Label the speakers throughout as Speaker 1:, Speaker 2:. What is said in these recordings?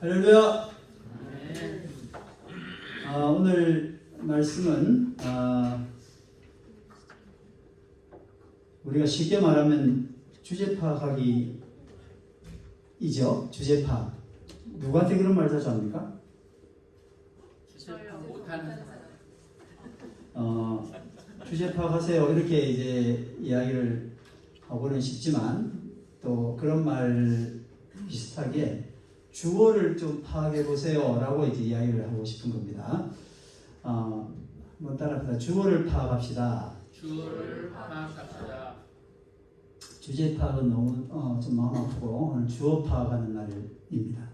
Speaker 1: 할렐루야. 오늘 말씀은 우리가 쉽게 말하면 주제 파악하기이죠. 주제 파악. 누구한테 그런 말 자주 합니까?
Speaker 2: 못하는
Speaker 1: 주제 파악하세요. 이렇게 이제 이야기를 하고는 싶지만 또 그런 말 비슷하게 주어를 좀 파악해 보세요 라고 이제 이야기를 하고 싶은 겁니다. 한번 따라합시다. 주어를 파악합시다.
Speaker 2: 주어를 파악합시다.
Speaker 1: 주제 파악은 너무 좀 마음 아프고 오늘 주어 파악하는 날입니다.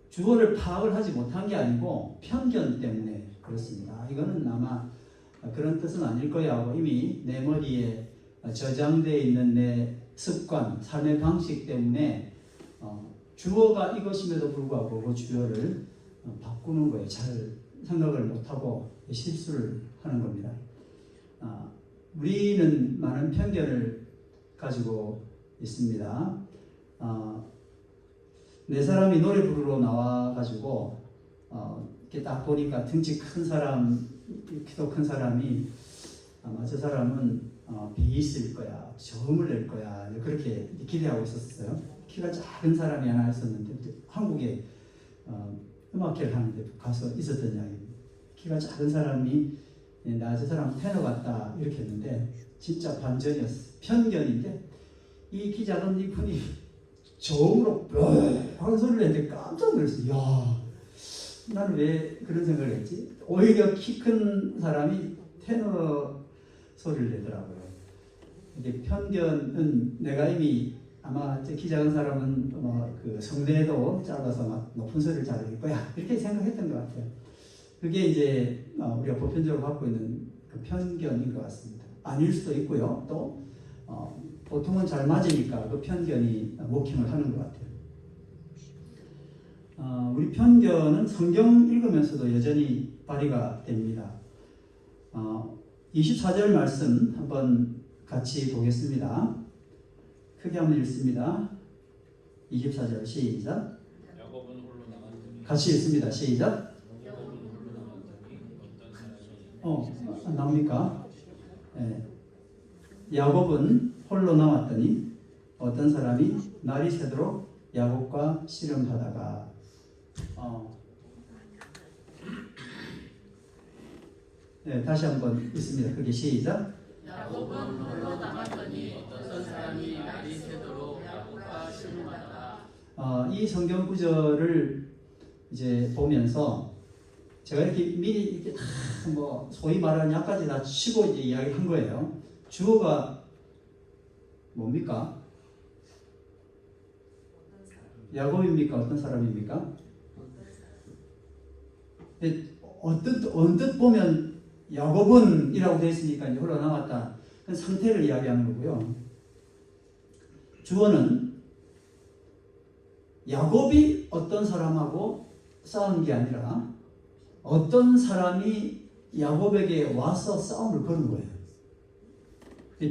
Speaker 1: 주어를 파악을 하지 못한 게 아니고 편견 때문에 그렇습니다. 이거는 아마 그런 뜻은 아닐 거야 하고 이미 내 머리에 저장되어 있는 내 습관, 삶의 방식 때문에 주어가 이것임에도 불구하고 그 주어를 바꾸는 거예요. 잘 생각을 못하고 실수를 하는 겁니다. 우리는 많은 편견을 가지고 있습니다. 네 사람이 노래 부르러 나와가지고 이렇게 딱 보니까 등치 큰 사람, 키도 큰 사람이 아마 저 사람은 베이스일 거야, 저음을 낼 거야 그렇게 기대하고 있었어요. 키가 작은 사람이 하나 있었는데 한국에 음악회를 하는데 가서 있었던 이야기입니다. 키가 작은 사람이 나 저 사람 테너 같다 이렇게 했는데 진짜 반전이었어요. 편견인데 이 키 작은 이 분이 저음으로 하는 소리를 했는데 깜짝 놀랐어요. 야, 나는 왜 그런 생각을 했지? 오히려 키 큰 사람이 테너 소리를 내더라고요. 이게 편견은 내가 이미 아마 키 작은 사람은 그 성대도 짧아서 막 높은 소리를 잘할 거야 이렇게 생각했던 것 같아요. 그게 이제 우리가 보편적으로 갖고 있는 그 편견인 것 같습니다. 아닐 수도 있고요. 또 보통은 잘 맞으니까 그 편견이 워킹을 하는 것 같아요. 우리 편견은 성경 읽으면서도 여전히 발휘가 됩니다. 24절 말씀 한번 같이 보겠습니다. 크게 한번 읽습니다. 24절 시작. 같이 읽습니다. 시작. 나옵니까? 네. 야곱은 홀로 남았더니 어떤 사람이 날이 새도록 야곱과 씨름하다가 네, 다시 한번 읽습니다. 그게 시작.
Speaker 2: 야곱은 홀로 남았더니 어떤 사람이 날이 새도록 야곱과 씨름하다가.
Speaker 1: 이 성경 구절을 이제 보면서 제가 이렇게 미리 이렇게 다 소위 말하는 약까지 다 치고 이제 이야기한 거예요. 주어가 뭡니까? 야곱입니까? 어떤 사람입니까? 언뜻 보면 야곱은 이라고 되어 있으니까 이제 홀로 남았다. 그 상태를 이야기하는 거고요. 주어는 야곱이 어떤 사람하고 싸운 게 아니라 어떤 사람이 야곱에게 와서 싸움을 거는 거예요.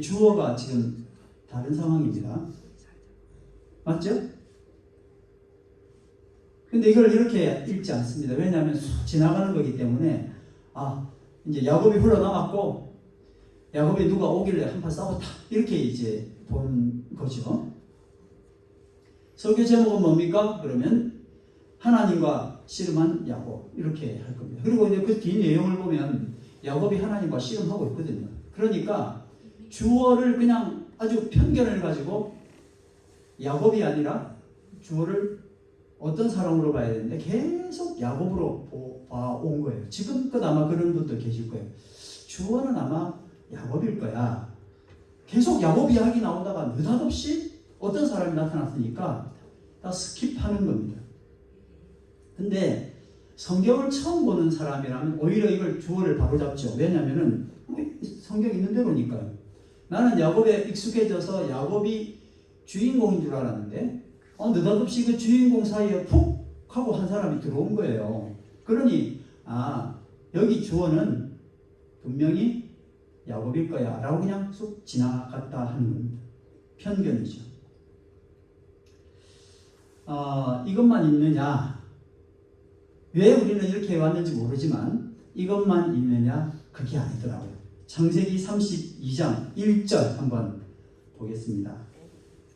Speaker 1: 주어가 지금 다른 상황입니다. 맞죠? 근데 이걸 이렇게 읽지 않습니다. 왜냐하면 지나가는 거기 때문에 이제 야곱이 홀로 남았고 야곱이 누가 오길래 한판 싸웠다 이렇게 이제 본 거죠. 설교 제목은 뭡니까? 그러면 하나님과 씨름한 야곱 이렇게 할 겁니다. 그리고 이제 그 뒤 내용을 보면 야곱이 하나님과 씨름하고 있거든요. 그러니까 주어를 그냥 아주 편견을 가지고 야곱이 아니라 주어를 어떤 사람으로 봐야 되는데 계속 야곱으로 봐온 거예요. 지금껏 아마 그런 분도 계실 거예요. 주어는 아마 야곱일 거야. 계속 야곱 이야기 나오다가 느닷없이 어떤 사람이 나타났으니까 다 스킵하는 겁니다. 근데 성경을 처음 보는 사람이라면 오히려 이걸 주어를 바로잡죠. 왜냐하면 성경이 있는 대로니까요. 나는 야곱에 익숙해져서 야곱이 주인공인 줄 알았는데 느닷없이 그 주인공 사이에 푹 하고 한 사람이 들어온 거예요. 그러니 여기 주어는 분명히 야곱일 거야 라고 그냥 쑥 지나갔다 하는 겁니다. 편견이죠. 이것만 있느냐? 왜 우리는 이렇게 왔는지 모르지만 이것만 있느냐? 그게 아니더라고요. 창세기 32장 1절 한번 보겠습니다.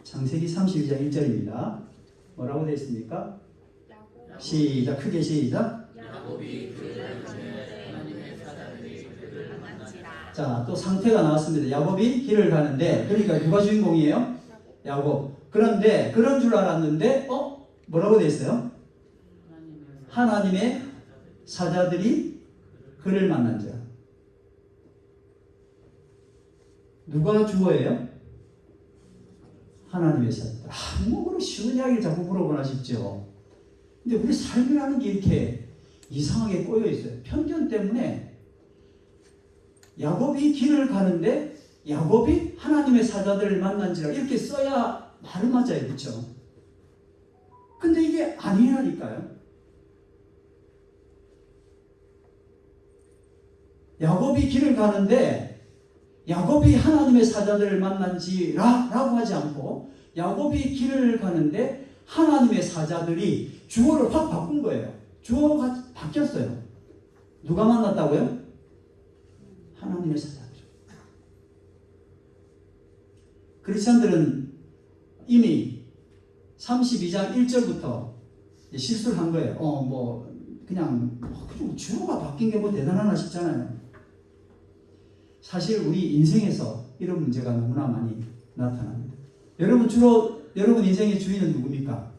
Speaker 1: 창세기 32장 1절입니다. 뭐라고 되어 있습니까? 시작, 크게 시작.
Speaker 2: 야곱이 그를 가는데 하나님의 사자들이 그를 만난지라.
Speaker 1: 자, 또 상태가 나왔습니다. 야곱이 길을 가는데, 그러니까 누가 주인공이에요? 야곱. 그런데 그런 줄 알았는데 뭐라고 되어 있어요? 하나님의 사자들이 그를 만난지라. 누가 주어예요? 하나님의 사자들. 뭐 그런 쉬운 이야기를 자꾸 물어보나 싶죠. 근데 우리 삶이라는 게 이렇게 이상하게 꼬여 있어요. 편견 때문에 야곱이 길을 가는데 야곱이 하나님의 사자들을 만난지라 이렇게 써야 말은 맞아요. 그렇죠? 근데 이게 아니라니까요. 야곱이 길을 가는데 야곱이 하나님의 사자들을 만난지라 라고 하지 않고 야곱이 길을 가는데 하나님의 사자들이 주어를 확 바꾼 거예요. 주어가 바뀌었어요. 누가 만났다고요? 하나님의 사자들. 크리스천들은 이미 32장 1절부터 실수를 한 거예요. 그냥 주어가 바뀐 게 뭐 대단하나 싶잖아요. 사실 우리 인생에서 이런 문제가 너무나 많이 나타납니다. 여러분 인생의 주인은 누굽니까?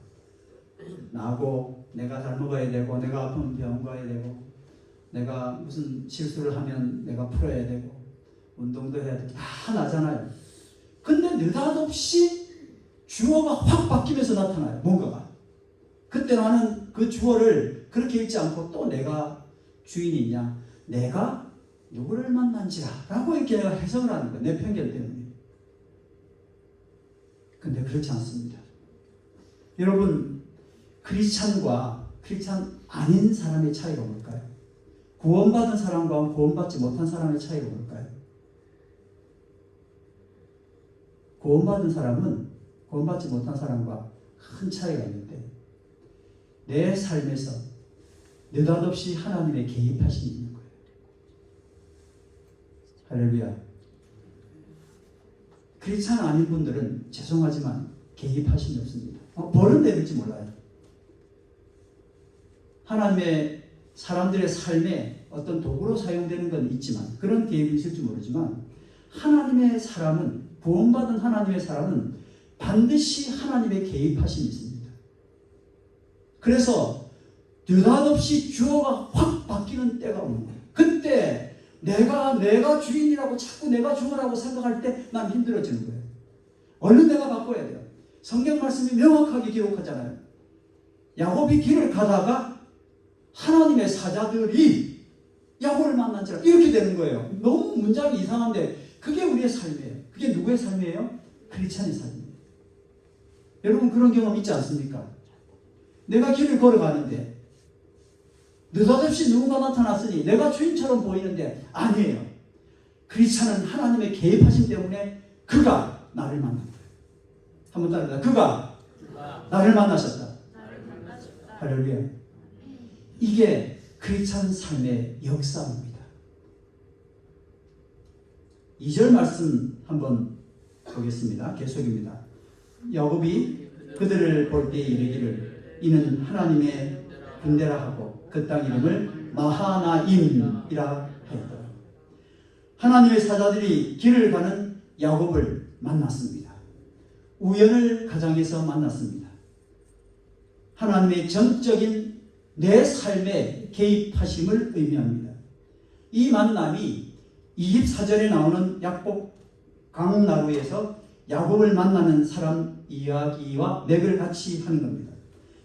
Speaker 1: 나고, 내가 잘 먹어야 되고, 내가 아프면 병원 가야 되고, 내가 무슨 실수를 하면 내가 풀어야 되고, 운동도 해야 되고, 다 나잖아요. 근데 느닷없이 주어가 확 바뀌면서 나타나요. 뭔가가. 그때 나는 그 주어를 그렇게 읽지 않고 또 내가 주인이냐, 내가 누구를 만난지라 라고 이렇게 내가 해석을 하는 거예요. 내 편견 때문에. 근데 그렇지 않습니다. 여러분, 크리스찬과 크리스찬 아닌 사람의 차이가 뭘까요? 구원받은 사람과 구원받지 못한 사람의 차이가 뭘까요? 구원받은 사람은 구원받지 못한 사람과 큰 차이가 있는데 내 삶에서 느닷없이 하나님의 개입하심이 있는 거예요. 할렐루야. 크리스찬 아닌 분들은 죄송하지만 개입하심이 없습니다. 벌은 내릴지 몰라요. 하나님의 사람들의 삶에 어떤 도구로 사용되는 건 있지만 그런 개입이 있을지 모르지만 하나님의 사람은 구원받은 하나님의 사람은 반드시 하나님의 개입하심이 있습니다. 그래서 느닷없이 주어가 확 바뀌는 때가 오는 거예요. 그때 내가 주인이라고 자꾸 내가 주어라고 생각할 때 난 힘들어지는 거예요. 얼른 내가 바꿔야 돼요. 성경 말씀이 명확하게 기록하잖아요. 야곱이 길을 가다가 하나님의 사자들이 야곱을 만난지라 이렇게 되는 거예요. 너무 문장이 이상한데 그게 우리의 삶이에요. 그게 누구의 삶이에요? 크리스찬의 삶이에요. 여러분 그런 경험 있지 않습니까? 내가 길을 걸어가는데 느닷없이 누군가 나타났으니 내가 주인처럼 보이는데 아니에요. 크리스찬은 하나님의 개입하심 때문에 그가 나를 만난 거예요. 한번 따라합니다. 그가 나를 만나셨다. 할렐루야. 이게 크리스찬 삶의 역사입니다. 2절 말씀 한번 보겠습니다. 계속입니다. 야곱이 그들을 볼 때 이르기를 이는 하나님의 군대라 하고 그 땅 이름을 마하나임이라 하였더라. 하나님의 사자들이 길을 가는 야곱을 만났습니다. 우연을 가장해서 만났습니다. 하나님의 전적인 내 삶에 개입하심을 의미합니다. 이 만남이 24절에 나오는 약복 강나루에서 야곱을 만나는 사람 이야기와 맥을 같이 하는 겁니다.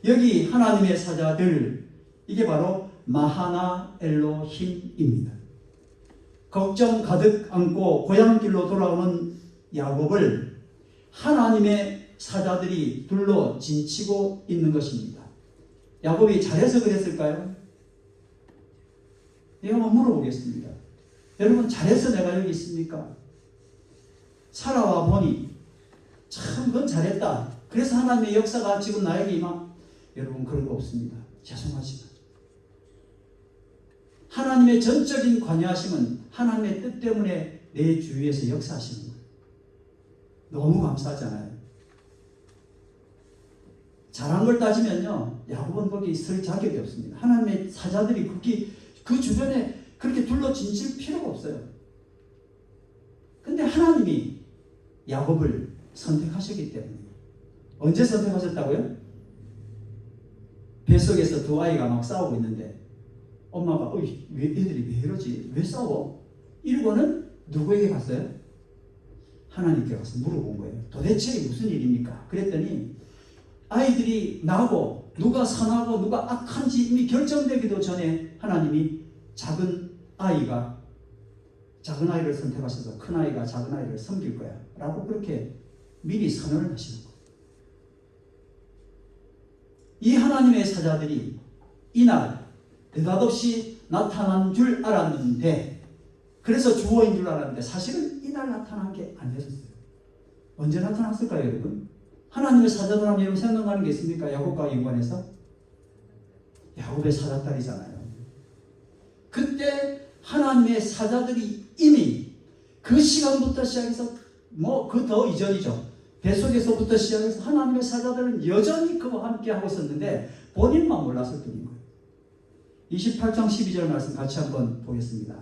Speaker 1: 여기 하나님의 사자들, 이게 바로 마하나 엘로힘입니다. 걱정 가득 안고 고향길로 돌아오는 야곱을 하나님의 사자들이 둘러 진치고 있는 것입니다. 야곱이 잘해서 그랬을까요? 내가 한번 물어보겠습니다. 여러분 잘해서 내가 여기 있습니까? 살아와 보니 참 그건 잘했다. 그래서 하나님의 역사가 지금 나에게 여러분 그런 거 없습니다. 죄송하지만 하나님의 전적인 관여하심은 하나님의 뜻 때문에 내 주위에서 역사하시는 거예요. 너무 감사하잖아요. 잘한 걸 따지면요, 야곱은 거기 설 자격이 없습니다. 하나님의 사자들이 그 주변에 그렇게 둘러진칠 필요가 없어요. 근데 하나님이 야곱을 선택하셨기 때문에. 언제 선택하셨다고요? 뱃속에서 두 아이가 막 싸우고 있는데 엄마가 왜 애들이 왜 이러지? 왜 싸워? 이러고는 누구에게 갔어요? 하나님께 가서 물어본 거예요. 도대체 무슨 일입니까? 그랬더니 아이들이 나고 누가 선하고 누가 악한지 이미 결정되기도 전에 하나님이 작은 아이를 선택하셔서 큰 아이가 작은 아이를 섬길 거야 라고 그렇게 미리 선언을 하시는 거예요. 이 하나님의 사자들이 이날 느닷없이 나타난 줄 알았는데, 그래서 주어인 줄 알았는데 사실은 이날 나타난 게 아니었어요. 언제 나타났을까요, 여러분? 하나님의 사자들 하면 여러분 생각나는 게 있습니까? 야곱과 연관해서 야곱의 사자딸이잖아요. 그때 하나님의 사자들이 이미 그 시간부터 시작해서 그 더 이전이죠. 뱃속에서부터 시작해서 하나님의 사자들은 여전히 그와 함께 하고 있었는데 본인만 몰랐을 뿐인 거예요. 28장 12절 말씀 같이 한번 보겠습니다.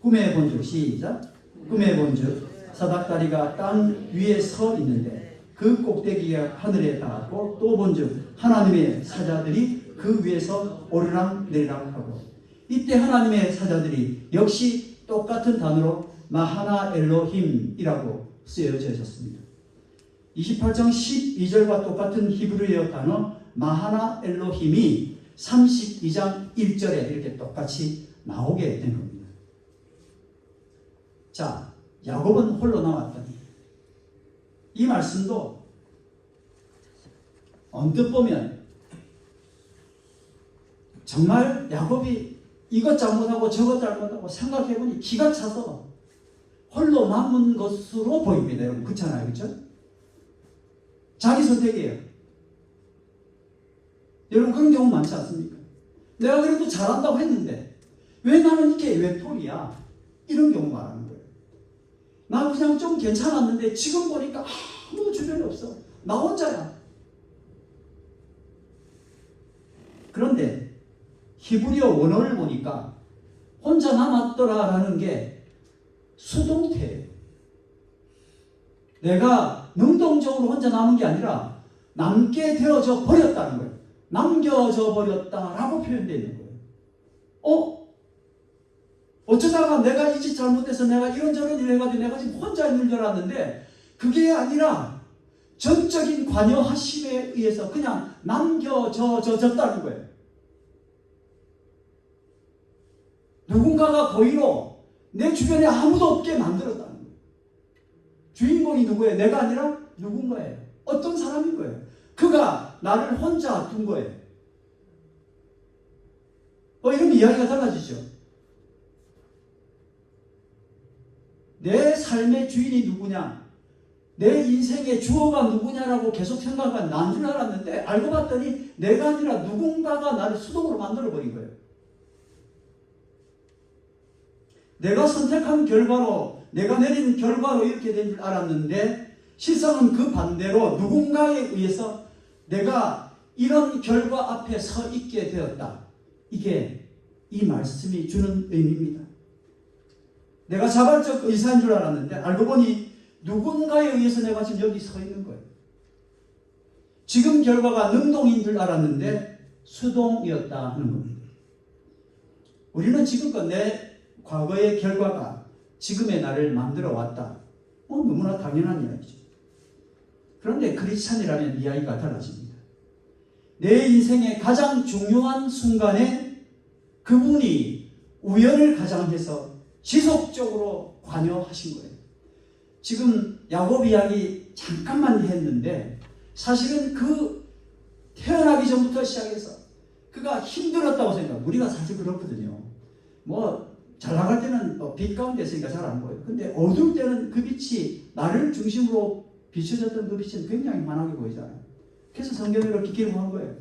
Speaker 1: 꿈에 본즉 시작. 꿈에 본즉 사닥다리가 땅 위에 서 있는데 그 꼭대기가 하늘에 닿았고, 또 본즉 하나님의 사자들이 그 위에서 오르락 내리락 하고, 이때 하나님의 사자들이 역시 똑같은 단어로 마하나 엘로힘이라고 쓰여져 있었습니다. 28장 12절과 똑같은 히브리어 단어 마하나 엘로힘이 32장 1절에 이렇게 똑같이 나오게 된 겁니다. 자, 야곱은 홀로 남았더니 이 말씀도 언뜻 보면 정말 야곱이 이것 잘못하고 저것 잘못하고 생각해보니 기가 차서 홀로 남은 것으로 보입니다. 여러분 그렇잖아요, 그렇죠? 자기 선택이에요. 여러분 그런 경우 많지 않습니까? 내가 그래도 잘한다고 했는데 왜 나는 이렇게 외톨이야? 이런 경우 말하는 거예요. 나 그냥 좀 괜찮았는데 지금 보니까 아무도 주변에 없어. 나 혼자야. 그런데 히브리어 원어를 보니까 혼자 남았더라라는 게 수동태예요. 내가 능동적으로 혼자 남은 게 아니라 남게 되어져 버렸다는 거예요. 남겨져 버렸다라고 표현되어 있는 거예요. 어쩌다가 내가 이 짓 잘못해서 내가 이런저런 일 해가지고 내가 지금 혼자 있는 줄 알았는데 그게 아니라 전적인 관여하심에 의해서 그냥 남겨졌다는 거예요. 누군가가 고의로 내 주변에 아무도 없게 만들었다는 거예요. 주인공이 누구예요? 내가 아니라 누군가예요. 어떤 사람인 거예요. 그가 나를 혼자 둔 거예요. 이러면 이야기가 달라지죠. 내 삶의 주인이 누구냐, 내 인생의 주어가 누구냐라고 계속 생각한 난 줄 알았는데 알고 봤더니 내가 아니라 누군가가 나를 수동으로 만들어버린 거예요. 내가 선택한 결과로, 내가 내린 결과로 이렇게 된 줄 알았는데 실상은 그 반대로 누군가에 의해서 내가 이런 결과 앞에 서 있게 되었다. 이게 이 말씀이 주는 의미입니다. 내가 자발적 의사인 줄 알았는데 알고 보니 누군가에 의해서 내가 지금 여기 서 있는 거예요. 지금 결과가 능동인 줄 알았는데 수동이었다 하는 겁니다. 우리는 지금껏 내 과거의 결과가 지금의 나를 만들어 왔다. 너무나 당연한 이야기죠. 그런데 크리스찬이라면 이야기가 달라집니다. 내 인생의 가장 중요한 순간에 그분이 우연을 가장해서 지속적으로 관여하신 거예요. 지금 야곱 이야기 잠깐만 했는데 사실은 그 태어나기 전부터 시작해서 그가 힘들었다고 생각해요. 우리가 사실 그렇거든요. 잘 나갈 때는 빛 가운데 있으니까 잘 안 보여요. 근데 어두울 때는 그 빛이 나를 중심으로 비춰졌던 그 빛은 굉장히 환하게 보이잖아요. 그래서 성경이 이렇게 기록한 거예요.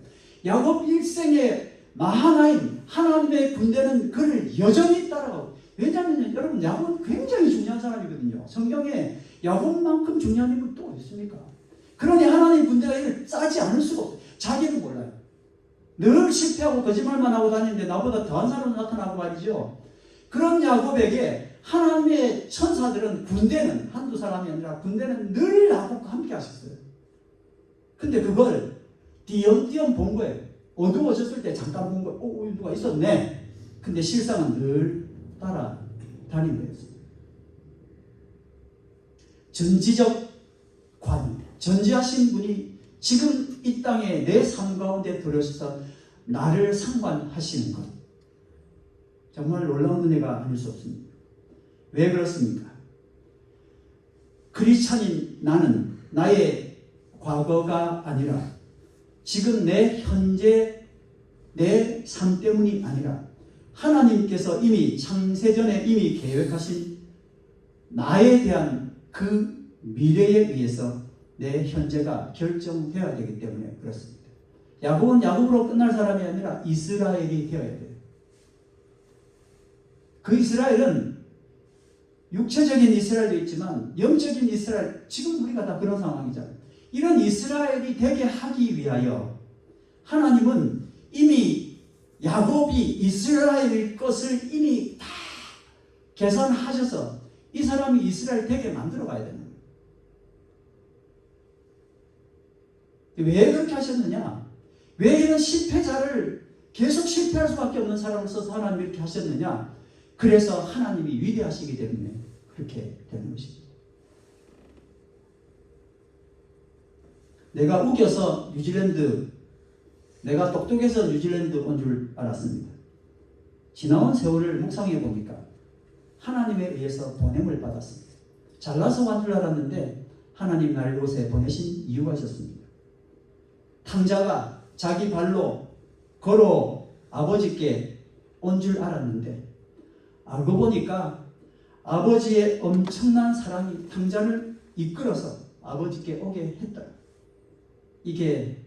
Speaker 1: 야곱 일생의 마하나임 하나님의 군대는 그를 여전히 따라가고. 왜냐하면 여러분 야곱은 굉장히 중요한 사람이거든요. 성경에 야곱만큼 중요한 인물이 또 있습니까? 그러니 하나님의 군대가 이를 짜지 않을 수가 없어요. 자기는 몰라요. 늘 실패하고 거짓말만 하고 다니는데 나보다 더한 사람은 나타나고 말이죠. 그런 야곱에게 하나님의 천사들은 군대는 한두 사람이 아니라 군대는 늘 야곱과 함께 하셨어요. 근데 그걸 띄엄띄엄 본 거예요. 어두워졌을 때 잠깐 본 거예요. 누가 있었네. 근데 실상은 늘 따라다닌 거였어요. 전지적 관, 전지하신 분이 지금 이 땅에 내 삶 가운데 들어오셔서 나를 상관하시는 것. 정말 놀라운 은혜가 아닐 수 없습니다. 왜 그렇습니까? 크리스찬인 나는 나의 과거가 아니라 지금 내 현재 내 삶 때문이 아니라 하나님께서 이미 창세전에 이미 계획하신 나에 대한 그 미래에 의해서 내 현재가 결정되어야 되기 때문에 그렇습니다. 야곱은 야곱으로 끝날 사람이 아니라 이스라엘이 되어야 돼요. 그 이스라엘은 육체적인 이스라엘도 있지만 영적인 이스라엘, 지금 우리가 다 그런 상황이잖아요. 이런 이스라엘이 되게 하기 위하여 하나님은 이미 야곱이 이스라엘의 것을 이미 다 계산하셔서 이 사람이 이스라엘 되게 만들어 가야 되는 거예요. 왜 그렇게 하셨느냐? 왜 이런 실패자를 계속 실패할 수밖에 없는 사람을 써서 하나님이 이렇게 하셨느냐? 그래서 하나님이 위대하시기 때문에 그렇게 되는 것입니다. 내가 우겨서 뉴질랜드, 내가 똑똑해서 뉴질랜드 온 줄 알았습니다. 지나온 세월을 묵상해 보니까 하나님에 의해서 보냄을 받았습니다. 잘나서 온 줄 알았는데 하나님 나를 이곳에 보내신 이유가 있었습니다. 탕자가 자기 발로 걸어 아버지께 온 줄 알았는데 알고 보니까 아버지의 엄청난 사랑이 탕자를 이끌어서 아버지께 오게 했다. 이게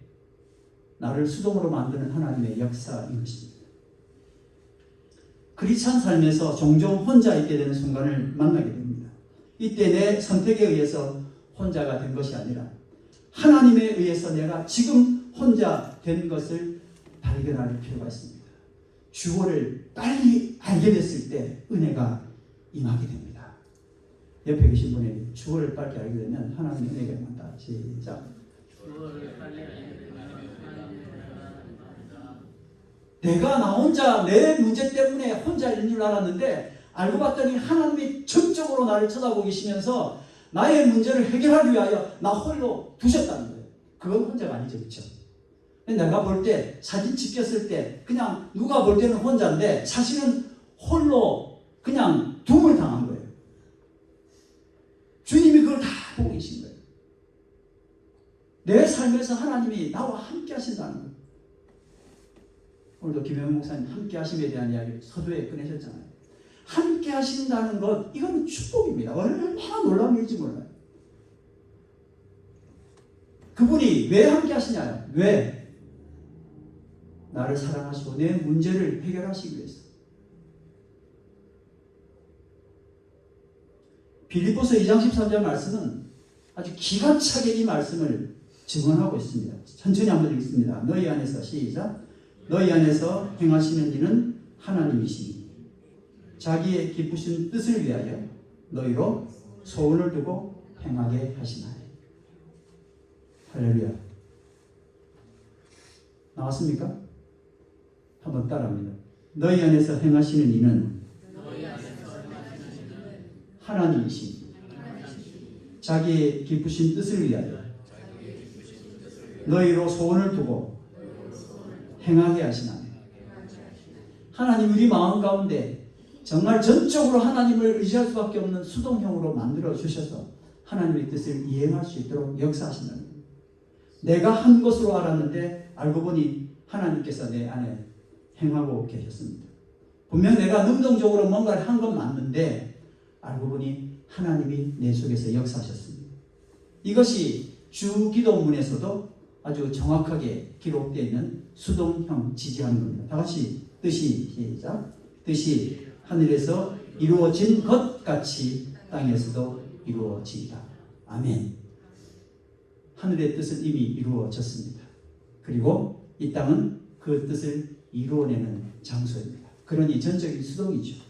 Speaker 1: 나를 수동으로 만드는 하나님의 역사인 것입니다. 크리스찬 삶에서 종종 혼자 있게 되는 순간을 만나게 됩니다. 이때 내 선택에 의해서 혼자가 된 것이 아니라 하나님에 의해서 내가 지금 혼자 된 것을 발견할 필요가 있습니다. 주어를 빨리 알게 됐을 때 은혜가 임하게 됩니다. 옆에 계신 분에게 주어를 빨리 알게 되면 하나님의 은혜가 임한다. 시작.
Speaker 2: 주어를 빨리 알게 되면
Speaker 1: 내가 나 혼자 내 문제 때문에 혼자인 줄 알았는데 알고 봤더니 하나님이 전적으로 나를 쳐다보고 계시면서 나의 문제를 해결하기 위하여 나 홀로 두셨다는 거예요. 그건 혼자가 아니죠. 그렇죠? 내가 볼 때 사진 찍혔을 때 그냥 누가 볼 때는 혼자인데 사실은 홀로 그냥 둠을 당한 거예요. 주님이 그걸 다 보고 계신 거예요. 내 삶에서 하나님이 나와 함께 하신다는 거예요. 오늘도 김영훈 목사님 함께 하심에 대한 이야기를 서두에 꺼내셨잖아요. 함께 하신다는 것, 이건 축복입니다. 얼마나 놀라운 일인지 몰라요. 그분이 왜 함께 하시냐요? 왜? 나를 사랑하시고 내 문제를 해결하시기 위해서. 빌립보서 2장 13절 말씀은 아주 기가 차게 이 말씀을 증언하고 있습니다. 천천히 한번 읽겠습니다. 너희 안에서 시작. 너희 안에서 행하시는 이는 하나님이시니 자기의 기쁘신 뜻을 위하여 너희로 소원을 두고 행하게 하시나니. 할렐루야. 나왔습니까? 한번 따라합니다. 너희 안에서 행하시는 이는 하나님이시니 자기의 기쁘신 뜻을 위하여 너희로 소원을 두고 행하게 하시나니. 하나님 우리 마음 가운데 정말 전적으로 하나님을 의지할 수밖에 없는 수동형으로 만들어 주셔서 하나님의 뜻을 이행할 수 있도록 역사하신다는 겁니다. 내가 한 것으로 알았는데 알고 보니 하나님께서 내 안에 행하고 계셨습니다. 분명 내가 능동적으로 뭔가를 한 건 맞는데 알고 보니 하나님이 내 속에서 역사하셨습니다. 이것이 주기도문에서도 아주 정확하게 기록되어 있는 수동형 지지하는 겁니다. 다 같이 뜻이 시작. 뜻이 하늘에서 이루어진 것 같이 땅에서도 이루어지이다. 아멘. 하늘의 뜻은 이미 이루어졌습니다. 그리고 이 땅은 그 뜻을 이루어내는 장소입니다. 그러니 전적인 수동이죠.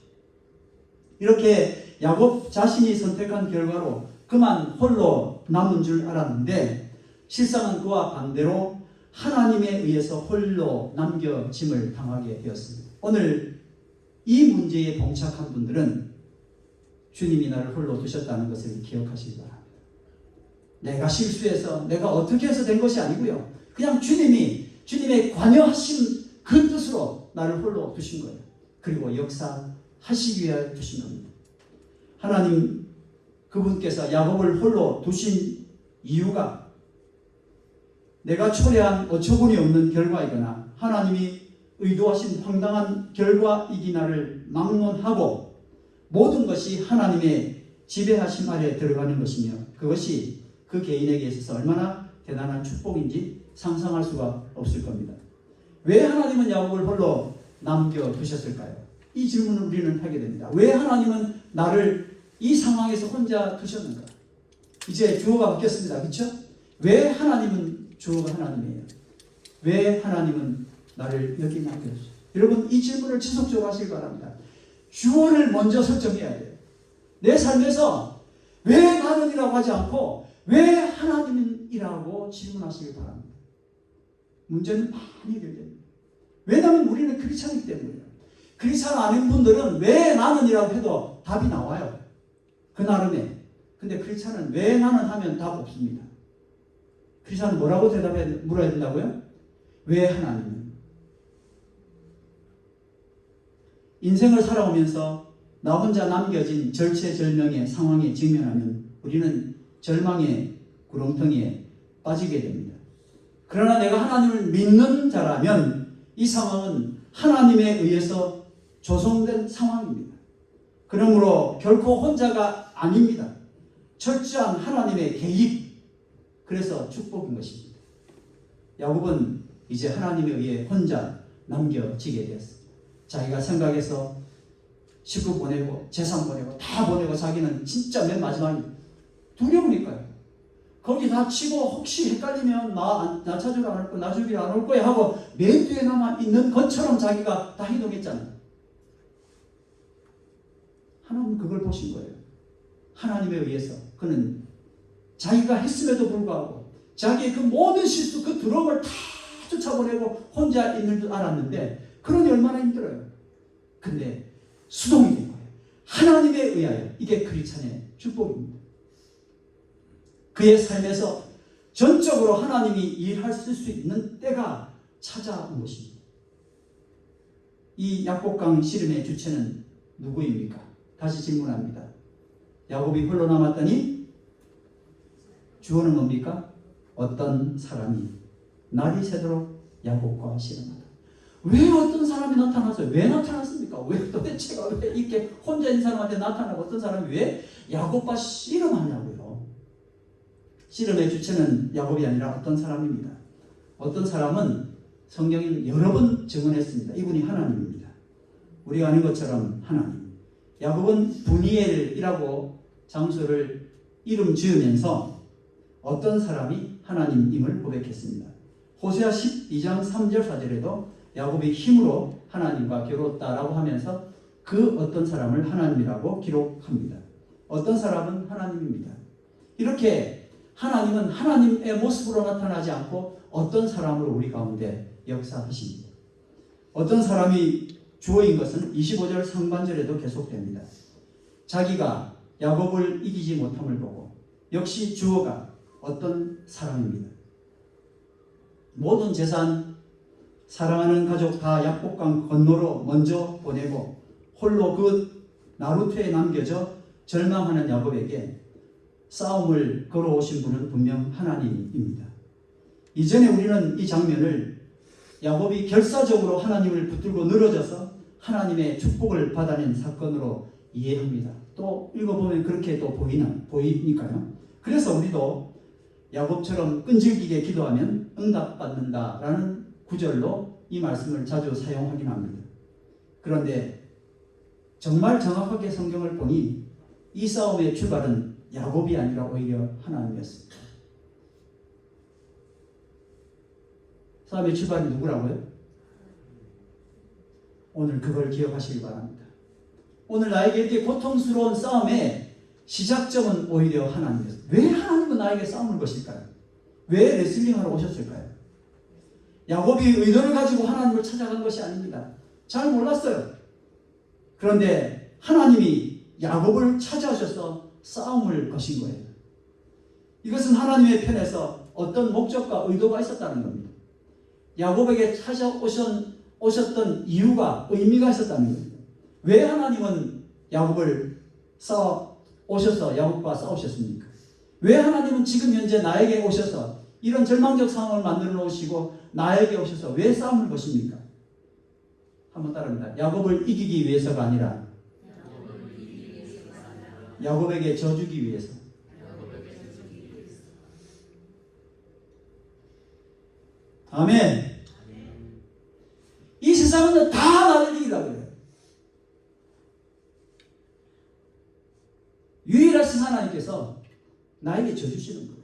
Speaker 1: 이렇게 야곱 자신이 선택한 결과로 그만 홀로 남은 줄 알았는데 실상은 그와 반대로 하나님에 의해서 홀로 남겨짐을 당하게 되었습니다. 오늘 이 문제에 봉착한 분들은 주님이 나를 홀로 두셨다는 것을 기억하시기 바랍니다. 내가 실수해서 내가 어떻게 해서 된 것이 아니고요. 그냥 주님의 관여하신 그 뜻으로 나를 홀로 두신 거예요. 그리고 역사하시기 위하여 두신 겁니다. 하나님 그분께서 야곱을 홀로 두신 이유가 내가 초래한 어처구니 없는 결과이거나 하나님이 의도하신 황당한 결과이기나를 막론하고 모든 것이 하나님의 지배하심 아래 들어가는 것이며 그것이 그 개인에게 있어서 얼마나 대단한 축복인지 상상할 수가 없을 겁니다. 왜 하나님은 야곱을 홀로 남겨두셨을까요? 이 질문을 우리는 하게 됩니다. 왜 하나님은 나를 이 상황에서 혼자 두셨는가? 이제 주어가 바뀌었습니다. 그렇죠? 왜 하나님은 주어가 하나님이에요? 왜 하나님은 나를 여기 남겨두셨어요? 여러분 이 질문을 지속적으로 하시기 바랍니다. 주어를 먼저 설정해야 돼요. 내 삶에서 왜 나는이라고 하지 않고 왜 하나님이라고 질문하시기 바랍니다. 문제는 많이 해결됩니다. 왜냐하면 우리는 크리스찬이기 때문이에요. 크리스찬 아닌 분들은 왜 나는이라고 해도 답이 나와요. 그 나름에. 근데 크리스찬은 왜 나는 하면 답 없습니다. 크리스찬은 뭐라고 물어야 된다고요? 왜 하나님은? 인생을 살아오면서 나 혼자 남겨진 절체절명의 상황에 직면하면 우리는 절망의 구렁텅이에 빠지게 됩니다. 그러나 내가 하나님을 믿는 자라면 이 상황은 하나님에 의해서 조성된 상황입니다. 그러므로 결코 혼자가 아닙니다. 철저한 하나님의 개입, 그래서 축복인 것입니다. 야곱은 이제 하나님에 의해 혼자 남겨지게 되었습니다. 자기가 생각해서 식구 보내고 재산 보내고 다 보내고 자기는 진짜 맨 마지막에 두려우니까요. 거기 다 치고 혹시 헷갈리면 나 찾으러 안 올 거야, 나 주기로 안 올 거야 하고 맨 뒤에 남아 있는 것처럼 자기가 다 행동했잖아요. 하나님은 그걸 보신 거예요. 하나님에 의해서 그는 자기가 했음에도 불구하고 자기의 그 모든 실수, 그 두려움을 다 쫓아보내고 혼자 있는 줄 알았는데 그러니 얼마나 힘들어요. 근데 수동이 된 거예요. 하나님에 의하여. 이게 크리스찬의 축복입니다. 그의 삶에서 전적으로 하나님이 일할 수 있는 때가 찾아온 것입니다. 이 약복강 씨름의 주체는 누구입니까? 다시 질문합니다. 야곱이 홀로 남았더니 주어는 뭡니까? 어떤 사람이 날이 새도록 야곱과 씨름하다. 왜 어떤 사람이 나타났어요? 왜 나타났습니까? 왜 도대체가 왜 이렇게 혼자 있는 사람한테 나타나고 어떤 사람이 왜 야곱과 씨름하냐고요. 씨름의 주체는 야곱이 아니라 어떤 사람입니다. 어떤 사람은 성경이 여러 번 증언했습니다. 이분이 하나님입니다. 우리가 아는 것처럼 하나님. 야곱은 브니엘이라고 장소를 이름 지으면서 어떤 사람이 하나님임을 고백했습니다. 호세아 12장 3절 4절에도 야곱이 힘으로 하나님과 겨뤘다라고 하면서 그 어떤 사람을 하나님이라고 기록합니다. 어떤 사람은 하나님입니다. 이렇게 하나님은 하나님의 모습으로 나타나지 않고 어떤 사람으로 우리 가운데 역사하십니다. 어떤 사람이 주어인 것은 25절 상반절에도 계속됩니다. 자기가 야곱을 이기지 못함을 보고 역시 주어가 어떤 사람입니다. 모든 재산, 사랑하는 가족 다 약복강 건너로 먼저 보내고 홀로 그 나루트에 남겨져 절망하는 야곱에게 싸움을 걸어오신 분은 분명 하나님입니다. 이전에 우리는 이 장면을 야곱이 결사적으로 하나님을 붙들고 늘어져서 하나님의 축복을 받아낸 사건으로 이해합니다. 또 읽어보면 그렇게 또 보이니까요. 그래서 우리도 야곱처럼 끈질기게 기도하면 응답받는다라는 구절로 이 말씀을 자주 사용하긴 합니다. 그런데 정말 정확하게 성경을 보니 이 싸움의 출발은 야곱이 아니라 오히려 하나님이었습니다. 싸움의 출발이 누구라고요? 오늘 그걸 기억하시기 바랍니다. 오늘 나에게 이렇게 고통스러운 싸움의 시작점은 오히려 하나님이었어요. 왜 하나님은 나에게 싸움을 거실까요? 왜 레슬링하러 오셨을까요? 야곱이 의도를 가지고 하나님을 찾아간 것이 아닙니다. 잘 몰랐어요. 그런데 하나님이 야곱을 찾아오셔서 싸움을 거신 거예요. 이것은 하나님의 편에서 어떤 목적과 의도가 있었다는 겁니다. 야곱에게 찾아오셨던 이유가 의미가 있었다는 겁니다. 왜 하나님은 야곱을 오셔서 야곱과 싸우셨습니까? 왜 하나님은 지금 현재 나에게 오셔서 이런 절망적 상황을 만들어 놓으시고 나에게 오셔서 왜 싸움을 거십니까? 한번 따라합니다. 야곱을 이기기 위해서가 아니라 야곱에게 져주기 위해서. 아멘. 이 세상은 다 나를 이기라고 해요. 유일하신 하나님께서 나에게 져주시는 거예요.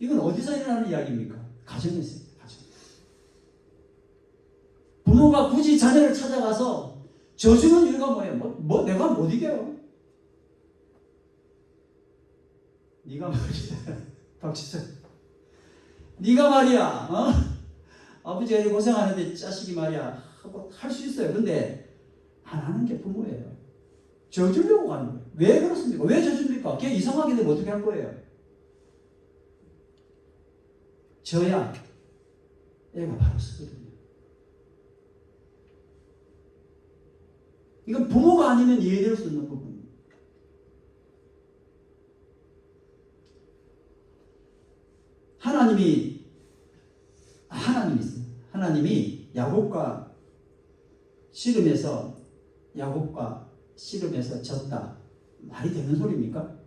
Speaker 1: 이건 어디서 일어나는 이야기입니까? 가정에서. 가정. 부모가 굳이 자녀를 찾아가서 져주는 이유가 뭐예요? 내가 못 이겨요. 네가 말이야. 박지선. 네가 말이야. 아버지가 이렇게 고생하는데 자식이 말이야. 하고 할 수 있어요. 근데 안 하는 게 부모예요. 져주려고 하는 거예요. 왜 그렇습니까? 왜 져줍니까? 걔 이상하게 되면 어떻게 할 거예요? 져야 애가 바로 쓰거든요. 이건 부모가 아니면 이해될 수 있는 부분입니다. 하나님이 있어요. 하나님이 야곱과 씨름에서 졌다. 말이 되는 소리입니까?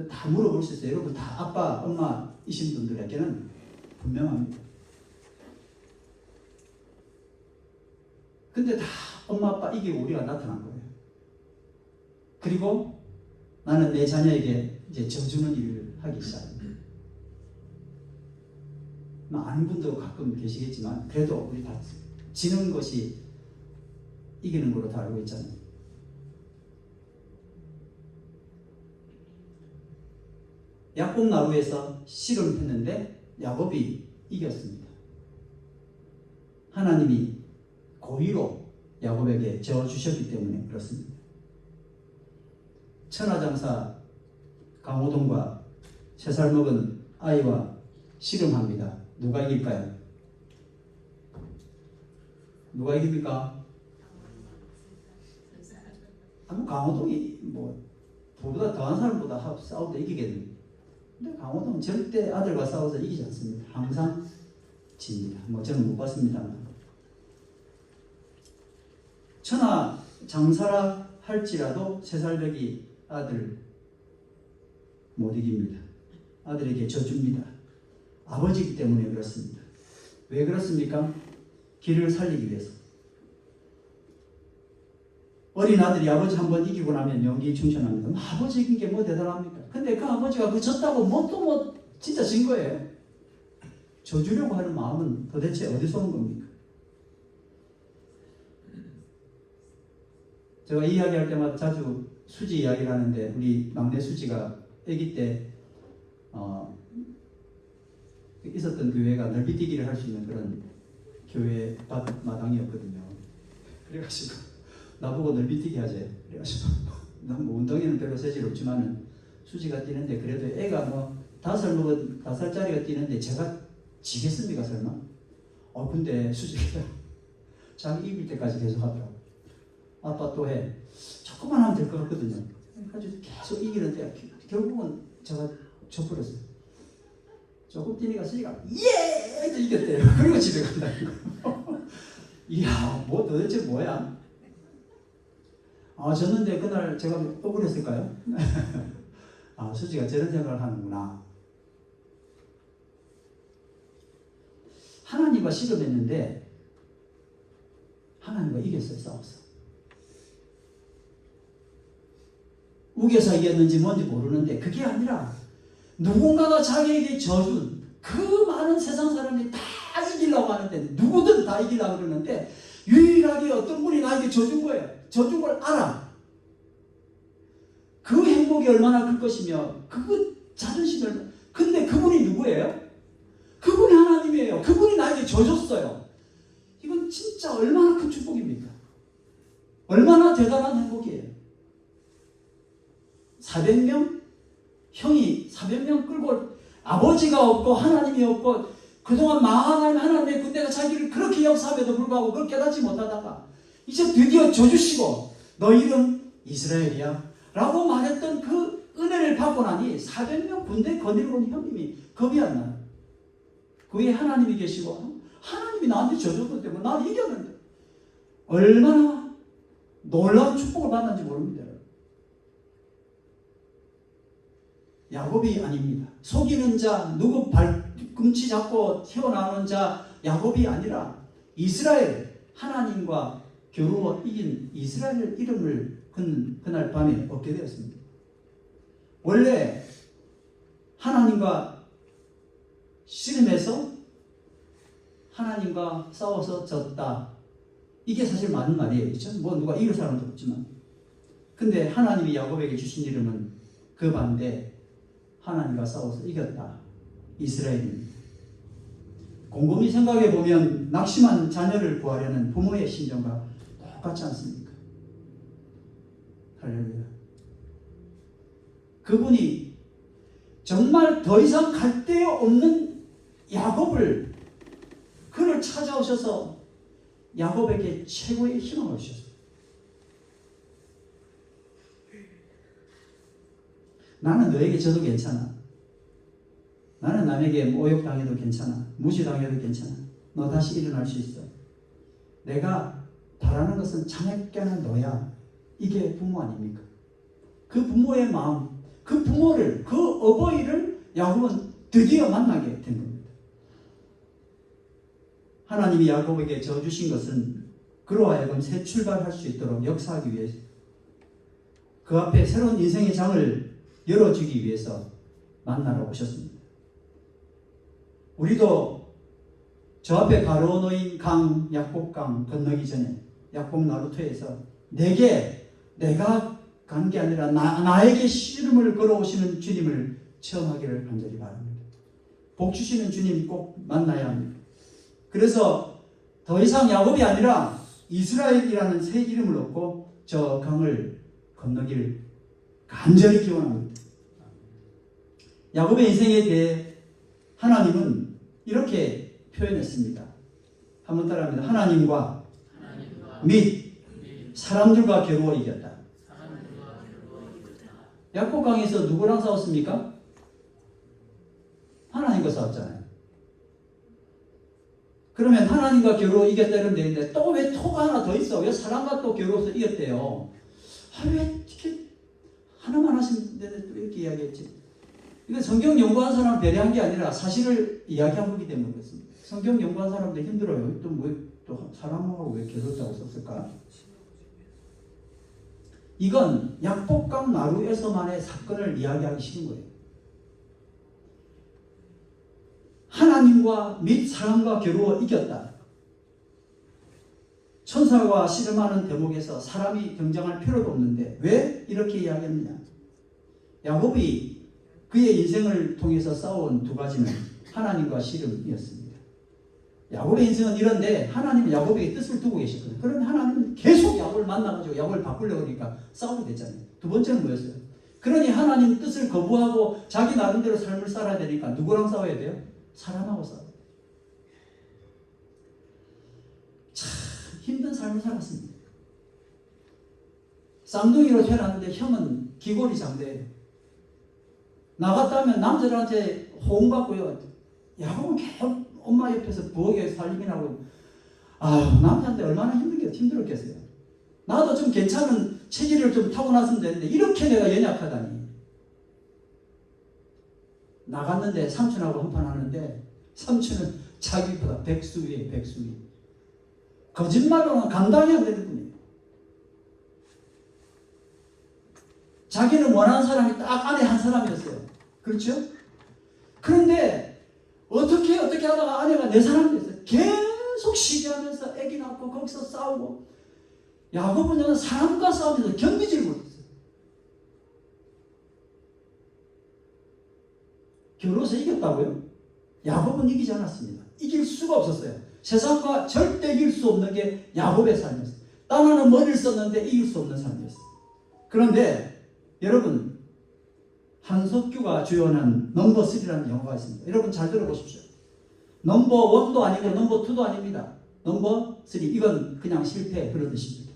Speaker 1: 다 물어볼 수 있어요. 여러분 다 아빠, 엄마이신 분들에게는 분명합니다. 근데 다 엄마, 아빠 이기고 우리가 나타난 거예요. 그리고 나는 내 자녀에게 이제 져주는 일을 하기 시작합니다. 아는 분도 가끔 계시겠지만 그래도 우리 다 지는 것이 이기는 걸로 다 알고 있잖아요. 약국 나루에서 씨름했는데 야곱이 이겼습니다. 하나님이 고의로 야곱에게 져주셨기 때문에 그렇습니다. 천하장사 강호동과 3살 먹은 아이와 씨름합니다. 누가 이길까요? 누가 이깁니까? 강호동이 그보다 더한 사람보다 싸우다 이기겠는데, 근데 강호동은 절대 아들과 싸워서 이기지 않습니다. 항상 집니다. 저는 못 봤습니다만. 천하장사라 할지라도 3살배기 아들 못 이깁니다. 아들에게 져줍니다. 아버지이기 때문에 그렇습니다. 왜 그렇습니까? 길을 살리기 위해서. 어린 아들이 아버지 한번 이기고 나면 명기 충천합니다. 아버지 이긴 게 뭐 대단합니까? 근데 그 아버지가 그 졌다고 진짜 진 거예요. 져주려고 하는 마음은 도대체 어디서 온 겁니까? 제가 이 이야기할 때마다 자주 수지 이야기를 하는데, 우리 막내 수지가 아기 때 있었던 교회가 넓이뛰기를 할 수 있는 그런 교회 마당이었거든요. 그래가지고 나보고 넓이뛰기 하재. 그래가지고 난 운동에는 별로 세질 없지만은 수지가 뛰는데, 그래도 애가 5살짜리가 뛰는데 제가 지겠습니까 설마? 근데 수지가 자기 이길 때까지 계속 하더라고. 아빠 또 해. 조금만 하면 될 것 같거든요. 그래가지고 계속 이기는데 결국은 제가 져버렸어요. 조금 뛰니까 수지가 예! 또 이겼대요. 그리고 집에 간다는 거. 이야, 도대체 뭐야? 졌는데 그날 제가 억울했을까요? 수지가 저런 생각을 하는구나. 하나님과 씨름했는데 하나님과 이겼어요. 싸웠어. 우겨서 이겼는지 뭔지 모르는데 그게 아니라 누군가가 자기에게 져준 그 많은 세상 사람이 다 이기려고 하는데 누구든 다 이기려고 그러는데 유일하게 어떤 분이 나에게 져준 거예요. 져준 걸 알아. 그 행복이 얼마나 클 것이며 그 자존심을 근데 그분이 누구예요? 그분이 하나님이에요. 그분이 나에게 져줬어요. 이건 진짜 얼마나 큰 축복입니까? 얼마나 대단한 행복이에요. 400명? 형이 400명 끌고 아버지가 없고 하나님이 없고 그동안 망한 하나님의 군대가 자기를 그렇게 역사함에도 불구하고 그걸 깨닫지 못하다가 이제 드디어 져주시고 너 이름 이스라엘이야 라고 말했던 그 은혜를 받고 나니 400명 군대 거느리고 온 형님이 겁이 안 나요. 그 위에 하나님이 계시고 하나님이 나한테 져줬기 때문에 나는 이겼는데 얼마나 놀라운 축복을 받는지 모릅니다. 야곱이 아닙니다. 속이는 자, 누구 발꿈치 잡고 튀어나오는 자 야곱이 아니라 이스라엘, 하나님과 겨루어 이긴 이스라엘 이름을 그날 밤에 얻게 되었습니다. 원래 하나님과 씨름해서 하나님과 싸워서 졌다. 이게 사실 맞는 말이에요. 그렇죠? 뭐 누가 이길 사람도 없지만. 근데 하나님이 야곱에게 주신 이름은 그 반대 하나님과 싸워서 이겼다. 이스라엘입니다. 곰곰이 생각해 보면 낙심한 자녀를 구하려는 부모의 심정과 똑같지 않습니까? 할렐루야. 그분이 정말 더 이상 갈 데 없는 야곱을 그를 찾아오셔서 야곱에게 최고의 희망을 주셨어요. 나는 너에게 져도 괜찮아. 나는 남에게 모욕당해도 괜찮아. 무시당해도 괜찮아. 너 다시 일어날 수 있어. 내가 바라는 것은 자녀께는 너야. 이게 부모 아닙니까? 그 부모의 마음, 그 부모를, 그 어버이를 야곱은 드디어 만나게 된 겁니다. 하나님이 야곱에게 져주신 것은 그로 하여금 새 출발할 수 있도록 역사하기 위해서 그 앞에 새로운 인생의 장을 열어주기 위해서 만나러 오셨습니다. 우리도 저 앞에 가로놓인 강, 약복강 건너기 전에 약복 나루터에서 내가 간 게 아니라 나에게 씨름을 걸어오시는 주님을 체험하기를 간절히 바랍니다. 복 주시는 주님 꼭 만나야 합니다. 그래서 더 이상 야곱이 아니라 이스라엘이라는 새 이름을 얻고 저 강을 건너길 간절히 기원합니다. 야곱의 인생에 대해 하나님은 이렇게 표현했습니다. 한번 따라합니다. 하나님과 및 사람들과 겨루어 이겼다. 약복강에서 누구랑 싸웠습니까? 하나님과 싸웠잖아요. 그러면 하나님과 겨루어 이겼다 이러면 되는데 또 왜 토가 하나 더 있어? 왜 사람과 또 겨루어서 이겼대요? 왜 이렇게 하나만 하시면 되는데 또 이렇게 이야기했지? 이건 성경 연구한 사람을 배려한 게 아니라 사실을 이야기한 거기 때문에 그렇습니다. 성경 연구한 사람들 힘들어요. 또 사람하고 왜 겨뤘다고 썼을까? 이건 약복강 나루에서만의 사건을 이야기하기 싫은 거예요. 하나님과 및 사람과 겨루어 이겼다. 천사와 씨름하는 대목에서 사람이 등장할 필요도 없는데 왜 이렇게 이야기했느냐? 야곱이 그의 인생을 통해서 싸워온 두 가지는 하나님과 씨름이었습니다. 야곱의 인생은 이런데 하나님은 야곱에게 뜻을 두고 계셨거든요. 그러면 하나님은 계속 야곱을 만나가지고 야곱을 바꾸려고 하니까 싸우게 됐잖아요. 두 번째는 뭐였어요? 그러니 하나님 뜻을 거부하고 자기 나름대로 삶을 살아야 되니까 누구랑 싸워야 돼요? 사람하고 싸워야 돼요. 참 힘든 삶을 살았습니다. 쌍둥이로 태어났는데 형은 기골이 장대예요. 나갔다 하면 남자들한테 호응받고요. 야곱은 계속 엄마 옆에서 부엌에 살림이라고. 남자한테 얼마나 힘들었겠어요. 나도 좀 괜찮은 체질을 좀 타고났으면 되는데 이렇게 내가 연약하다니. 나갔는데 삼촌하고 한판 하는데 삼촌은 자기보다 백수위에 백수위. 거짓말로는 감당이 안 되는 분이에요. 자기는 원하는 사람이 딱 안에 한 사람이었어요. 그렇죠? 그런데 어떻게 하다가 아내가 내 사람이 됐어요. 계속 시기하면서 애기 낳고 거기서 싸우고. 야곱은 사람과 싸우면서 견디질 못했어요. 겨루어서 이겼다고요? 야곱은 이기지 않았습니다. 이길 수가 없었어요. 세상과 절대 이길 수 없는 게 야곱의 삶이었어요. 딴 하나는 머리를 썼는데 이길 수 없는 삶이었어요. 그런데 여러분, 한석규가 주연한 넘버 3라는 영화가 있습니다. 여러분 잘 들어보십시오. 넘버 1도 아니고 넘버 2도 아닙니다. 넘버 3. 이건 그냥 실패 그런 뜻입니다.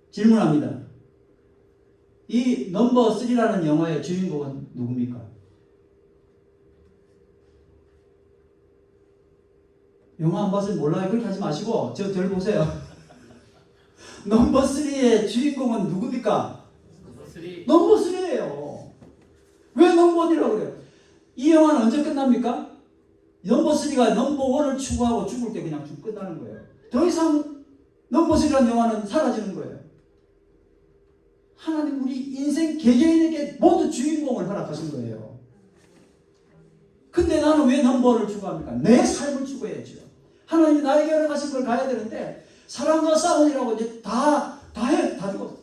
Speaker 1: 질문합니다. 이 넘버 3라는 영화의 주인공은 누굽니까? 영화 안 봐서 몰라요. 그렇게 하지 마시고 절 보세요. 넘버 3의 주인공은 누굽니까? 넘버 3예요. 왜 넘버 1이라고 그래요? 이 영화는 언제 끝납니까? 넘버 3가 넘버 1을 추구하고 죽을 때 그냥 끝나는 거예요. 더 이상 넘버 3라는 영화는 사라지는 거예요. 하나님 우리 인생 개개인에게 모두 주인공을 허락하신 거예요. 근데 나는 왜 넘버를 추구합니까? 내 삶을 추구해야죠. 하나님이 나에게 허락하신 걸 가야 되는데 사람과 싸우느라고 이제 다 죽었어.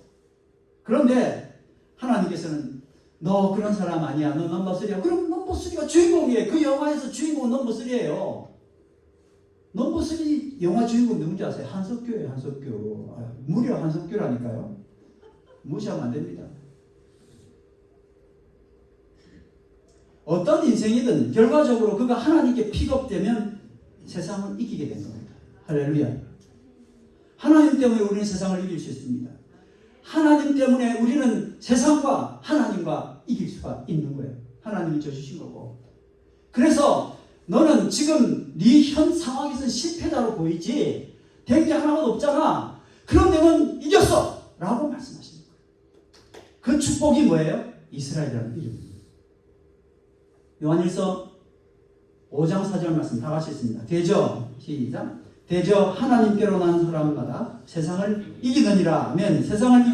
Speaker 1: 그런데 하나님께서는 너 그런 사람 아니야. 너 넘버 3야. 그럼 넘버 3가 주인공이에요. 그 영화에서 주인공은 넘버 3예요. 넘버 3 영화 주인공 누군지 아세요? 한석규예요. 한석규. 무려 한석규라니까요. 무시하면 안 됩니다. 어떤 인생이든 결과적으로 그가 하나님께 픽업되면 세상을 이기게 된 겁니다. 할렐루야. 하나님 때문에 우리는 세상을 이길 수 있습니다. 하나님 때문에 우리는 세상과 하나님과 이길 수가 있는 거예요. 하나님이 주신 거고. 그래서 너는 지금 네 현 상황에서 실패자로 보이지 된 게 하나도 없잖아. 그런데 넌 이겼어! 라고 말씀하십니다. 그 축복이 뭐예요? 이스라엘이라는 이름입니다. 요한일서 5장 4절 말씀 다 같이 있습니다. 대저 시작. 대저 하나님께로 난 사람마다 세상을 이기느니라. 아멘. 세상을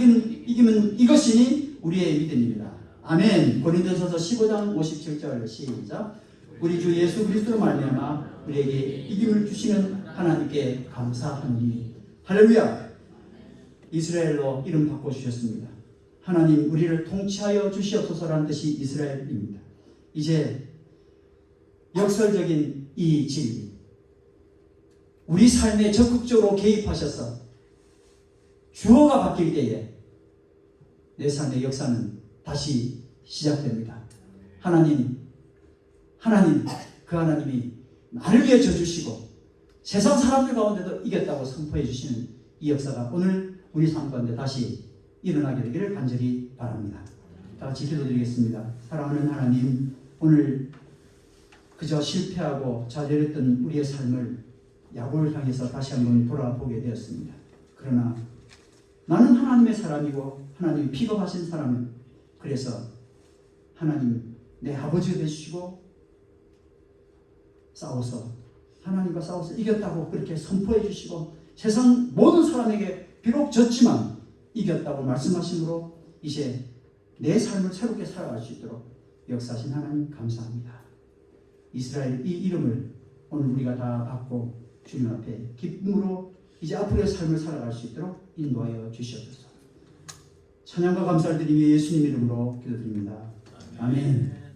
Speaker 1: 이기면 이것이니 우리의 믿음입니다. 아멘. 고린도전서 15장 57절 시작. 우리 주 예수 그리스도로 말미암아 우리에게 이김을 주시는 하나님께 감사하니. 할렐루야. 이스라엘로 이름 바꿔주셨습니다. 하나님 우리를 통치하여 주시옵소서라는 뜻이 이스라엘입니다. 이제 역설적인 이 진리, 우리 삶에 적극적으로 개입하셔서 주어가 바뀔 때에 내 삶의 역사는 다시 시작됩니다. 하나님, 그 하나님이 나를 위해 져주시고 세상 사람들 가운데도 이겼다고 선포해 주시는 이 역사가 오늘 우리 삶 가운데 다시 일어나게 되기를 간절히 바랍니다. 다 같이 기도드리겠습니다. 사랑하는 하나님, 오늘 그저 실패하고 좌절했던 우리의 삶을 야곱을 향해서 다시 한번 돌아보게 되었습니다. 그러나 나는 하나님의 사람이고 하나님이 픽업하신 사람은, 그래서 하나님 내 아버지가 되시고 하나님과 싸워서 이겼다고 그렇게 선포해 주시고 세상 모든 사람에게 비록 졌지만 이겼다고 말씀하심으로 이제 내 삶을 새롭게 살아갈 수 있도록 역사하신 하나님 감사합니다. 이스라엘 이 이름을 오늘 우리가 다 받고 주님 앞에 기쁨으로 이제 앞으로의 삶을 살아갈 수 있도록 인도하여 주시옵소서. 찬양과 감사를 드리며 예수님 이름으로 기도드립니다. 아멘.